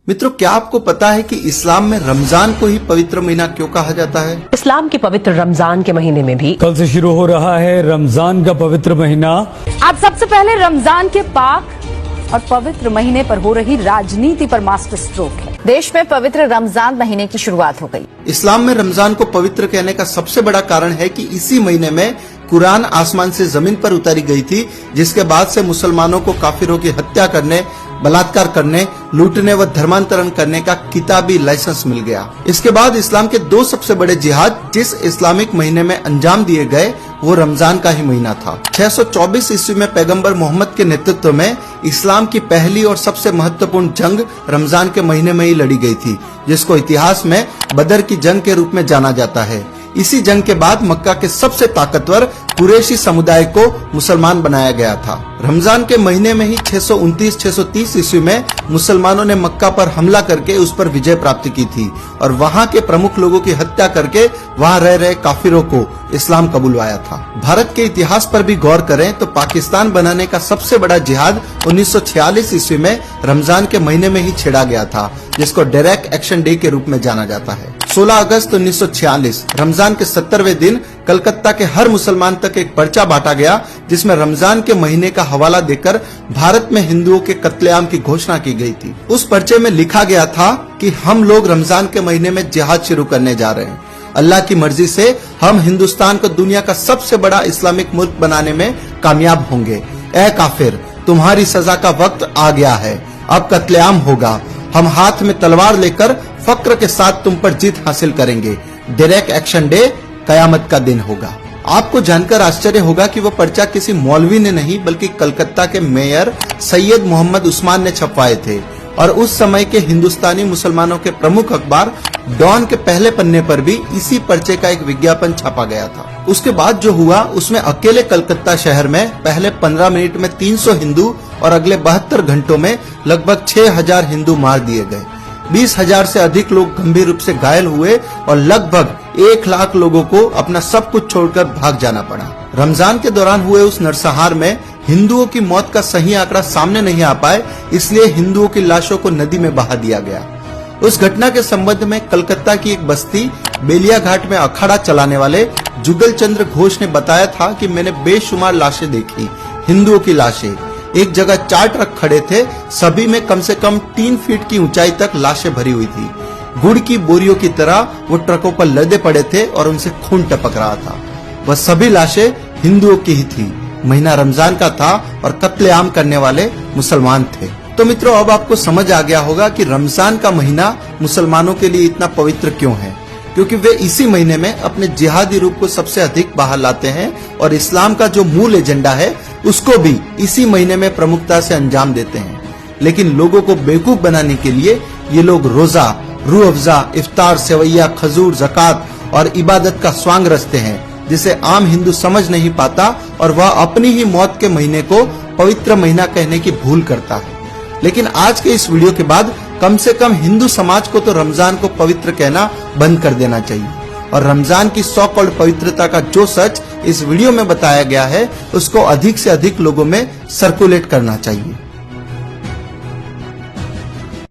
मित्रों, क्या आपको पता है कि इस्लाम में रमजान को ही पवित्र महीना क्यों कहा जाता है? इस्लाम के पवित्र रमजान के महीने में भी कल से शुरू हो रहा है रमजान का पवित्र महीना। आज सबसे पहले रमजान के पाक और पवित्र महीने पर हो रही राजनीति पर मास्टर स्ट्रोक है। देश में पवित्र रमजान महीने की शुरुआत हो गई। इस्लाम में रमजान को पवित्र कहने का सबसे बड़ा कारण है कि इसी महीने में कुरान आसमान से जमीन पर उतारी गई थी, जिसके बाद से मुसलमानों को काफिरों की हत्या करने, बलात्कार करने, लूटने व धर्मांतरण करने का किताबी लाइसेंस मिल गया। इसके बाद इस्लाम के दो सबसे बड़े जिहाद जिस इस्लामिक महीने में अंजाम दिए गए वो रमजान का ही महीना था। 624 ईस्वी में पैगंबर मोहम्मद के नेतृत्व में इस्लाम की पहली और सबसे महत्वपूर्ण जंग रमजान के महीने में ही लड़ी गई थी, जिसको इतिहास में बदर की जंग के रूप में जाना जाता है। इसी जंग के बाद मक्का के सबसे ताकतवर कुरैशी समुदाय को मुसलमान बनाया गया था। रमजान के महीने में ही 629-630 ईस्वी में मुसलमानों ने मक्का पर हमला करके उस पर विजय प्राप्त की थी और वहां के प्रमुख लोगों की हत्या करके वहां रह रहे काफिरों को इस्लाम कबूलवाया था। भारत के इतिहास पर भी गौर करें तो पाकिस्तान बनाने का सबसे बड़ा जिहाद 1946 ईस्वी में रमजान के महीने में ही छेड़ा गया था, जिसको डायरेक्ट एक्शन डे के रूप में जाना जाता है। 16 अगस्त 1946 रमजान के 70वें दिन कलकत्ता के हर मुसलमान तक एक पर्चा बांटा गया, जिसमें रमजान के महीने का हवाला देकर भारत में हिंदुओं के कत्लेआम की घोषणा की गई थी। उस पर्चे में लिखा गया था कि हम लोग रमजान के महीने में जिहाद शुरू करने जा रहे हैं। अल्लाह की मर्जी से हम हिंदुस्तान को दुनिया का सबसे बड़ा इस्लामिक मुल्क बनाने में कामयाब होंगे। ए काफिर, तुम्हारी सजा का वक्त आ गया है, अब कत्लेआम होगा। हम हाथ में तलवार लेकर फक्र के साथ तुम पर जीत हासिल करेंगे। डायरेक्ट एक्शन डे कयामत का दिन होगा। आपको जानकर आश्चर्य होगा कि वो पर्चा किसी मौलवी ने नहीं बल्कि कलकत्ता के मेयर सैयद मोहम्मद उस्मान ने छपवाए थे और उस समय के हिंदुस्तानी मुसलमानों के प्रमुख अखबार डॉन के पहले पन्ने पर भी इसी पर्चे का एक विज्ञापन छापा गया था। उसके बाद जो हुआ उसमें अकेले कलकत्ता शहर में पहले 15 मिनट में 300 हिंदू और अगले 72 घंटों में लगभग 6000 हिंदू मार दिए गए। 20,000 से अधिक लोग गंभीर रूप से घायल हुए और लगभग 1 लाख लोगों को अपना सब कुछ छोड़कर भाग जाना पड़ा। रमजान के दौरान हुए उस नरसंहार में हिंदुओं की मौत का सही आंकड़ा सामने नहीं आ पाए, इसलिए हिंदुओं की लाशों को नदी में बहा दिया गया। उस घटना के संबंध में कलकत्ता की एक बस्ती बेलिया घाट में अखाड़ा चलाने वाले जुगल चंद्र घोष ने बताया था कि मैंने बेशुमार लाशें देखी, हिंदुओं की लाशें। एक जगह 4 ट्रक खड़े थे, सभी में कम से कम 3 फीट की ऊंचाई तक लाशें भरी हुई थी। गुड़ की बोरियों की तरह वो ट्रकों पर लदे पड़े थे और उनसे खून टपक रहा था। वह सभी लाशें हिंदुओं की ही थी। महीना रमजान का था और कत्लेआम करने वाले मुसलमान थे। तो मित्रों, अब आपको समझ आ गया होगा कि रमजान का महीना मुसलमानों के लिए इतना पवित्र क्यों है, क्योंकि वे इसी महीने में अपने जिहादी रूप को सबसे अधिक बाहर लाते हैं और इस्लाम का जो मूल एजेंडा है उसको भी इसी महीने में प्रमुखता से अंजाम देते हैं। लेकिन लोगों को बेवकूफ बनाने के लिए ये लोग रोजा, रूह अफ़ज़ा, इफ्तार, सेवैया, खजूर, ज़कात और इबादत का स्वांग रचते हैं, जिसे आम हिंदू समझ नहीं पाता और वह अपनी ही मौत के महीने को पवित्र महीना कहने की भूल करता है। लेकिन आज के इस वीडियो के बाद कम से कम हिंदू समाज को तो रमजान को पवित्र कहना बंद कर देना चाहिए और रमजान की सो कॉल्ड पवित्रता का जो सच इस वीडियो में बताया गया है उसको अधिक से अधिक लोगों में सर्कुलेट करना चाहिए।